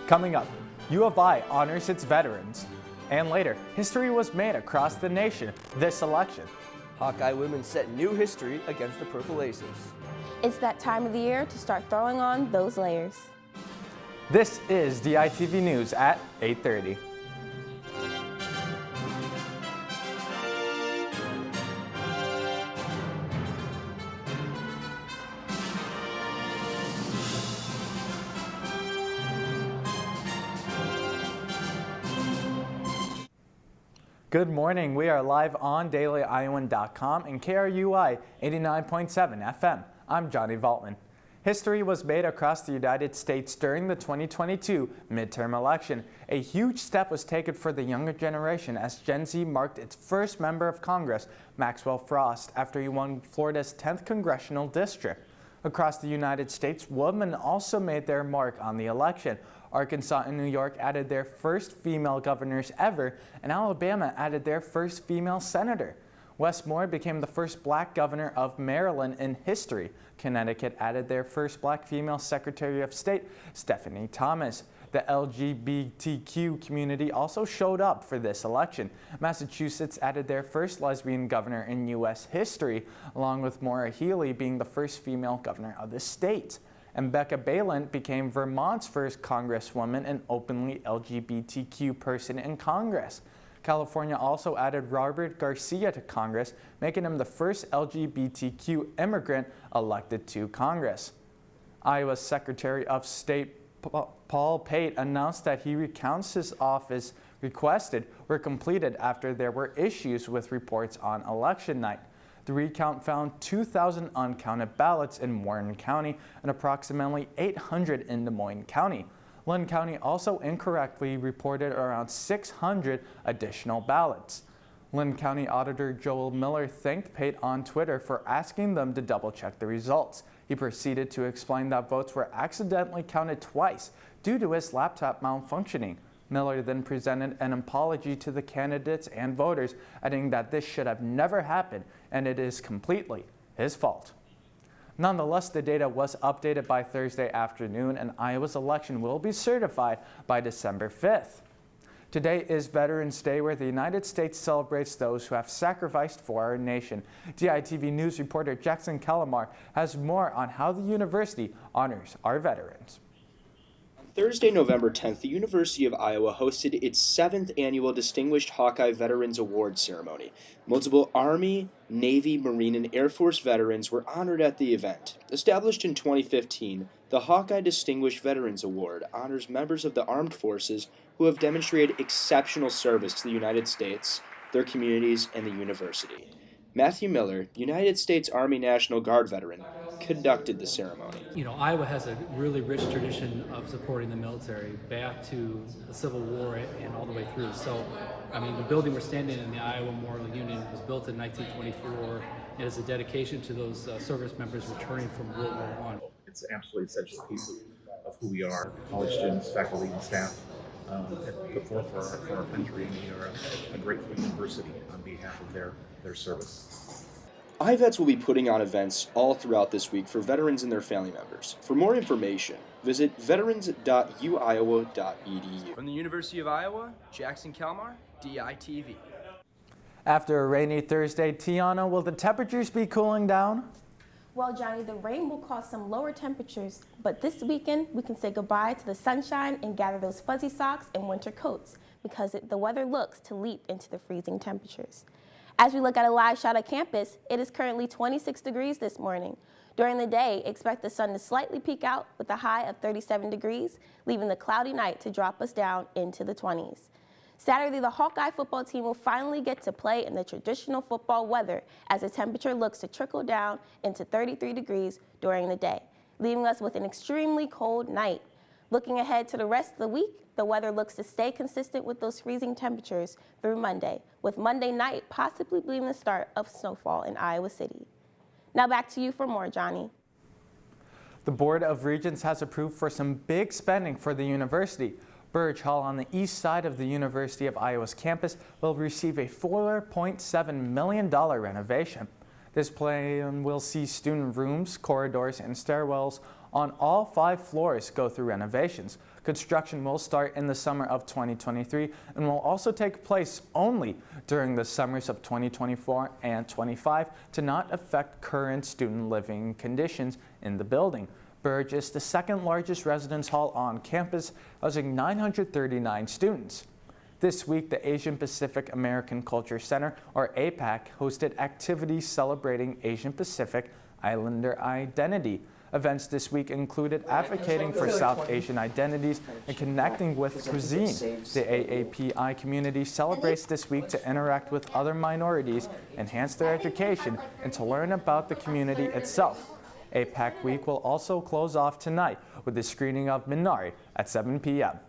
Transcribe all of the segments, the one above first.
Coming up, U of I honors its veterans. And later, history was made across the nation this election. Hawkeye women set new history against the Purple Aces. It's that time of the year to start throwing on those layers. This is DITV News at 8:30. Good morning. We are live on dailyiowan.com and KRUI 89.7 FM. I'm Johnny Valtman. History was made across the United States during the 2022 midterm election. A huge step was taken for the younger generation as Gen Z marked its first member of Congress, Maxwell Frost, after he won Florida's 10th congressional district. Across the United States, women also made their mark on the election. Arkansas and New York added their first female governors ever, and Alabama added their first female senator. Wes Moore became the first black governor of Maryland in history. Connecticut added their first black female Secretary of State, Stephanie Thomas. The LGBTQ community also showed up for this election. Massachusetts added their first lesbian governor in U.S. history, along with Maura Healey being the first female governor of the state. And Becca Balint became Vermont's first congresswoman and openly LGBTQ person in Congress. California also added Robert Garcia to Congress, making him the first LGBTQ immigrant elected to Congress. Iowa's Secretary of State Paul Pate announced that he recounts his office requested were completed after there were issues with reports on election night. The recount found 2,000 uncounted ballots in Warren County and approximately 800 in Des Moines County. Lynn County also incorrectly reported around 600 additional ballots. Lynn County Auditor Joel Miller thanked Pate on Twitter for asking them to double-check the results. He proceeded to explain that votes were accidentally counted twice due to his laptop malfunctioning. Miller then presented an apology to the candidates and voters, adding that this should have never happened and it is completely his fault. Nonetheless, the data was updated by Thursday afternoon and Iowa's election will be certified by December 5th. Today is Veterans Day, where the United States celebrates those who have sacrificed for our nation. DITV News reporter Jackson Calamar has more on how the university honors our veterans. Thursday, November 10th, the University of Iowa hosted its 7th annual Distinguished Hawkeye Veterans Award ceremony. Multiple Army, Navy, Marine, and Air Force veterans were honored at the event. Established in 2015, the Hawkeye Distinguished Veterans Award honors members of the armed forces who have demonstrated exceptional service to the United States, their communities, and the university. Matthew Miller, United States Army National Guard veteran, conducted the ceremony. You know, Iowa has a really rich tradition of supporting the military back to the Civil War and all the way through. So, I mean, the building we're standing in, the Iowa Memorial Union, was built in 1924. It is a dedication to those service members returning from World War I. It's an absolutely essential piece of who we are. College students, faculty, and staff have put forth for our country, and we are a grateful university on behalf of their service. IVETS will be putting on events all throughout this week for veterans and their family members. For more information, visit veterans.uiowa.edu. From the University of Iowa, Jackson Calamar, DITV. After a rainy Thursday, Tionna, will the temperatures be cooling down? Well, Johnny, the rain will cause some lower temperatures, but this weekend we can say goodbye to the sunshine and gather those fuzzy socks and winter coats because the weather looks to leap into the freezing temperatures. As we look at a live shot of campus, it is currently 26 degrees this morning. During the day, expect the sun to slightly peek out with a high of 37 degrees, leaving the cloudy night to drop us down into the 20s. Saturday, the Hawkeye football team will finally get to play in the traditional football weather as the temperature looks to trickle down into 33 degrees during the day, leaving us with an extremely cold night. Looking ahead to the rest of the week, the weather looks to stay consistent with those freezing temperatures through Monday, with Monday night possibly being the start of snowfall in Iowa City. Now back to you for more, Johnny. The Board of Regents has approved for some big spending for the university. Burge Hall on the east side of the University of Iowa's campus will receive a $4.7 million renovation. This plan will see student rooms, corridors, and stairwells on all 5 floors go through renovations. Construction will start in the summer of 2023 and will also take place only during the summers of 2024 and 25 to not affect current student living conditions in the building. Burge is the second largest residence hall on campus, housing 939 students. This week, the Asian Pacific American Culture Center, or APAC, hosted activities celebrating Asian Pacific Islander identity. Events this week included advocating for South Asian identities and connecting with cuisine. The AAPI community celebrates this week to interact with other minorities, enhance their education, and to learn about the community itself. APAC Week will also close off tonight with the screening of Minari at 7 p.m.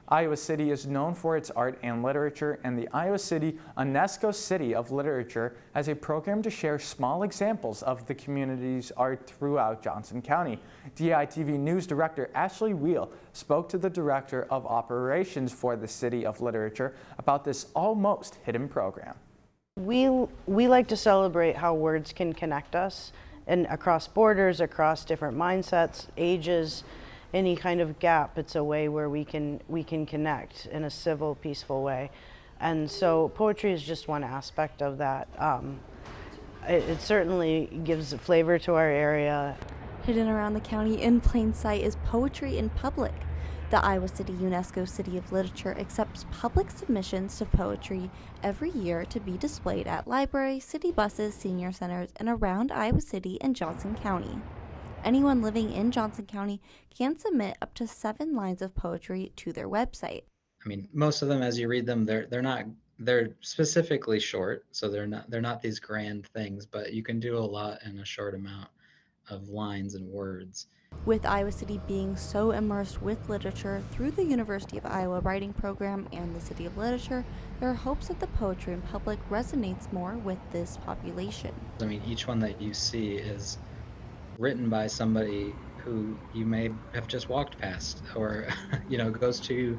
Iowa City is known for its art and literature, and the Iowa City UNESCO City of Literature has a program to share small examples of the community's art throughout Johnson County. DITV News Director Ashley Wheel spoke to the Director of Operations for the City of Literature about this almost hidden program. We like to celebrate how words can connect us, and across borders, across different mindsets, ages, any kind of gap. It's a way where we can connect in a civil, peaceful way. And so poetry is just one aspect of that. It certainly gives a flavor to our area. Hidden around the county in plain sight is poetry in public. The Iowa City UNESCO City of Literature accepts public submissions to poetry every year to be displayed at libraries, city buses, senior centers, and around Iowa City and Johnson County. Anyone living in Johnson County can submit up to 7 lines of poetry to their website. I mean, most of them, as you read them, they're specifically short, so they're not these grand things, but you can do a lot in a short amount of lines and words. With Iowa City being so immersed with literature through the University of Iowa Writing Program and the City of Literature, there are hopes that the poetry in public resonates more with this population. I mean, each one that you see is written by somebody who you may have just walked past, or goes to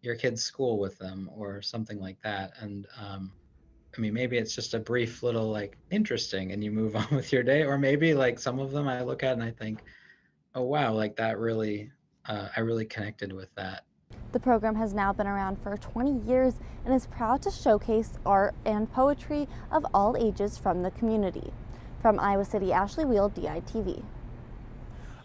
your kid's school with them or something like that. And I mean, maybe it's just a brief little interesting and you move on with your day, or maybe some of them I look at and I think, oh wow, that really I really connected with that. The program has now been around for 20 years and is proud to showcase art and poetry of all ages from the community. From Iowa City, Ashley Wheel, DITV.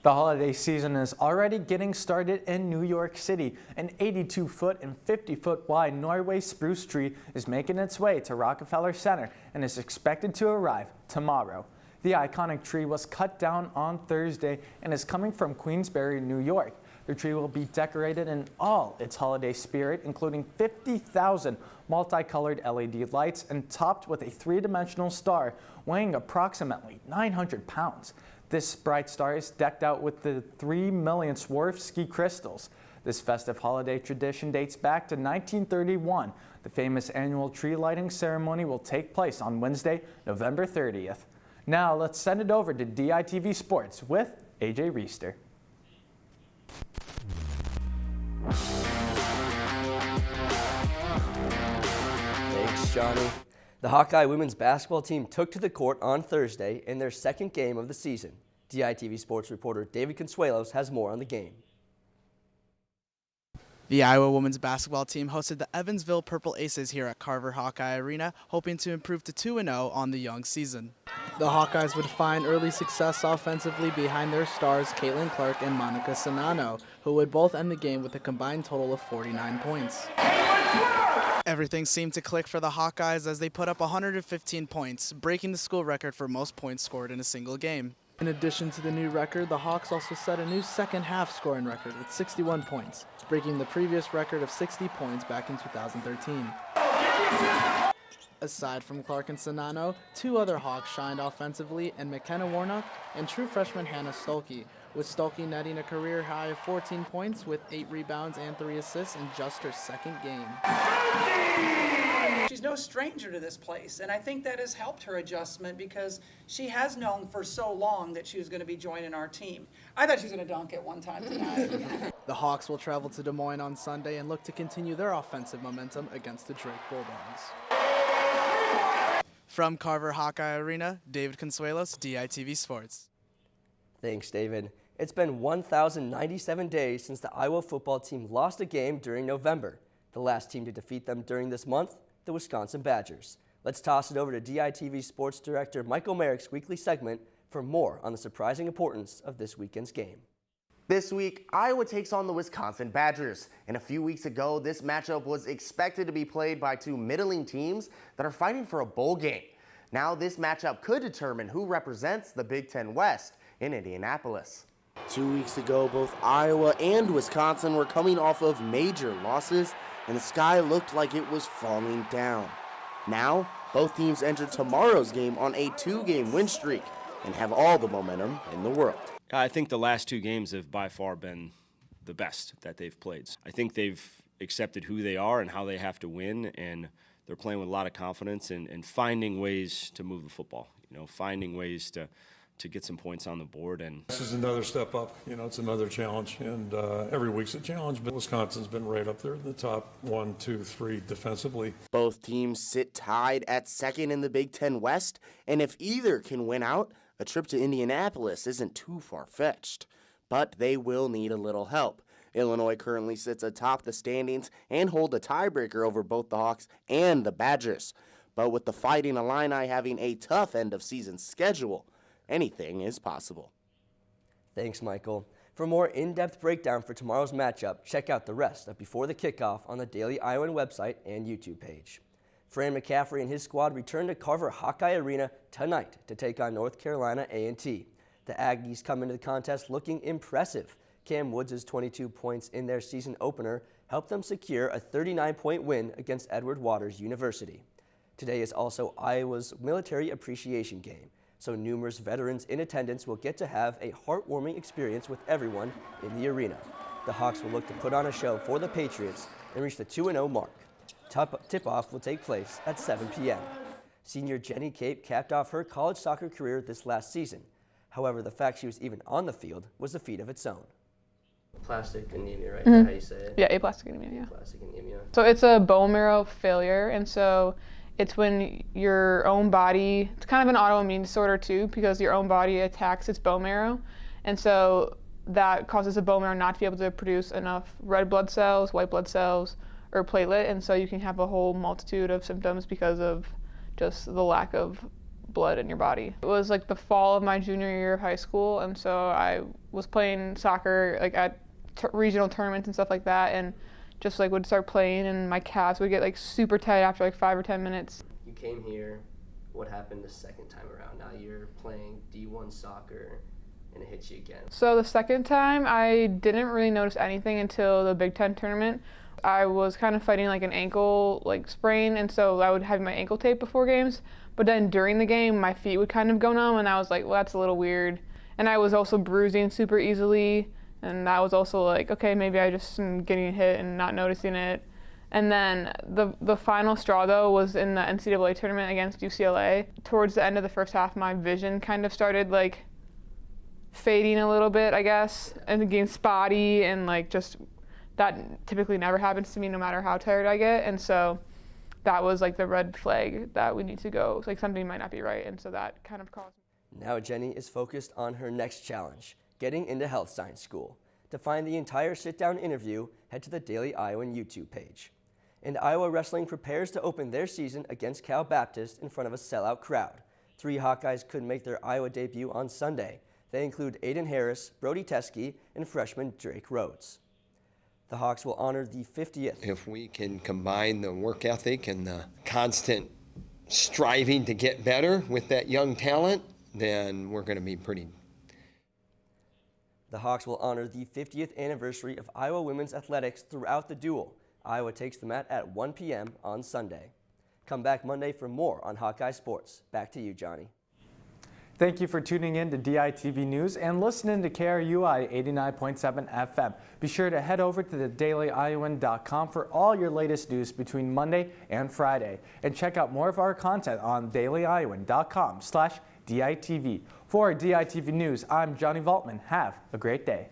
The holiday season is already getting started in New York City. An 82-foot and 50-foot wide Norway spruce tree is making its way to Rockefeller Center and is expected to arrive tomorrow. The iconic tree was cut down on Thursday and is coming from Queensbury, New York. The tree will be decorated in all its holiday spirit, including 50,000 multicolored LED lights and topped with a 3-dimensional star weighing approximately 900 pounds. This bright star is decked out with the 3 million Swarovski crystals. This festive holiday tradition dates back to 1931. The famous annual tree lighting ceremony will take place on Wednesday, November 30th. Now let's send it over to DITV Sports with AJ Reisetter. Thanks, Johnny. The Hawkeye women's basketball team took to the court on Thursday in their second game of the season. DITV Sports reporter David Consuelos has more on the game. The Iowa women's basketball team hosted the Evansville Purple Aces here at Carver Hawkeye Arena, hoping to improve to 2-0 on the young season. The Hawkeyes would find early success offensively behind their stars Caitlin Clark and Monica Sanano, who would both end the game with a combined total of 49 points. Everything seemed to click for the Hawkeyes as they put up 115 points, breaking the school record for most points scored in a single game. In addition to the new record, the Hawks also set a new second-half scoring record with 61 points, breaking the previous record of 60 points back in 2013. Aside from Clark and Sanano, 2 other Hawks shined offensively, and McKenna Warnock and true freshman Hannah Stolke, with Stolke netting a career high of 14 points with 8 rebounds and 3 assists in just her second game. She's no stranger to this place, and I think that has helped her adjustment because she has known for so long that she was going to be joining our team. I thought she was going to dunk at one time tonight. The Hawks will travel to Des Moines on Sunday and look to continue their offensive momentum against the Drake Bulldogs. From Carver Hawkeye Arena, David Consuelos, DITV Sports. Thanks, David. It's been 1,097 days since the Iowa football team lost a game during November. The last team to defeat them during this month, the Wisconsin Badgers. Let's toss it over to DITV Sports Director Michael Merrick's weekly segment for more on the surprising importance of this weekend's game. This week, Iowa takes on the Wisconsin Badgers. And a few weeks ago, this matchup was expected to be played by two middling teams that are fighting for a bowl game. Now this matchup could determine who represents the Big Ten West in Indianapolis. 2 weeks ago, both Iowa and Wisconsin were coming off of major losses, and the sky looked like it was falling down. Now, both teams enter tomorrow's game on a 2-game win streak and have all the momentum in the world. I think the last 2 games have by far been the best that they've played. I think they've accepted who they are and how they have to win, and they're playing with a lot of confidence and finding ways to move the football, finding ways to get some points on the board. And this is another step up. It's another challenge, and every week's a challenge, but Wisconsin's been right up there in the top 1, 2, 3 defensively. Both teams sit tied at second in the Big Ten West, and if either can win out, a trip to Indianapolis isn't too far-fetched. But they will need a little help. Illinois currently sits atop the standings and hold a tiebreaker over both the Hawks and the Badgers. But with the Fighting Illini having a tough end-of-season schedule, anything is possible. Thanks, Michael. For more in-depth breakdown for tomorrow's matchup, check out the rest of Before the Kickoff on the Daily Iowan website and YouTube page. Fran McCaffrey and his squad return to Carver Hawkeye Arena tonight to take on North Carolina A&T. The Aggies come into the contest looking impressive. Cam Woods' 22 points in their season opener helped them secure a 39-point win against Edward Waters University. Today is also Iowa's Military Appreciation Game, so numerous veterans in attendance will get to have a heartwarming experience with everyone in the arena. The Hawks will look to put on a show for the Patriots and reach the 2-0 mark. Tip-off will take place at 7 p.m. Senior Jenny Cape capped off her college soccer career this last season. However, the fact she was even on the field was a feat of its own. Plastic anemia, right? Mm-hmm. How you say it? Yeah, aplastic anemia, yeah. Aplastic anemia. So it's a bone marrow failure, and so it's when your own body, it's kind of an autoimmune disorder too, because your own body attacks its bone marrow, and so that causes the bone marrow not to be able to produce enough red blood cells, white blood cells, or platelet, and so you can have a whole multitude of symptoms because of just the lack of blood in your body. It was like the fall of my junior year of high school, and so I was playing soccer like at regional tournaments and stuff like that, and just like would start playing, and my calves would get like super tight after like 5 or 10 minutes. You came here, what happened the second time around? Now you're playing D1 soccer and it hits you again. So the second time I didn't really notice anything until the Big Ten tournament. I was kind of fighting like an ankle sprain, and so I would have my ankle tape before games, but then during the game my feet would kind of go numb, and I was like, well, that's a little weird. And I was also bruising super easily, and that was also like, okay, maybe I just am getting hit and not noticing it. And then the final straw though was in the NCAA tournament against UCLA. Towards the end of the first half, my vision kind of started like fading a little bit, I guess, and getting spotty, and like just that typically never happens to me no matter how tired I get. And so that was like the red flag that we need to go, like something might not be right, and so that kind of caused me. Now Jenny is focused on her next challenge, getting into health science school. To find the entire sit-down interview, head to the Daily Iowan YouTube page. And Iowa Wrestling prepares to open their season against Cal Baptist in front of a sellout crowd. 3 Hawkeyes could make their Iowa debut on Sunday. They include Aiden Harris, Brody Teskey, and freshman Drake Rhodes. The Hawks will honor the 50th. If we can combine the work ethic and the constant striving to get better with that young talent, then we're going to be pretty. The Hawks will honor the 50th anniversary of Iowa women's athletics throughout the duel. Iowa takes the mat at 1 p.m. on Sunday. Come back Monday for more on Hawkeye Sports. Back to you, Johnny. Thank you for tuning in to DITV News and listening to KRUI 89.7 FM. Be sure to head over to thedailyiowan.com for all your latest news between Monday and Friday. And check out more of our content on dailyiowan.com/DITV. For DITV News, I'm Johnny Valtman. Have a great day.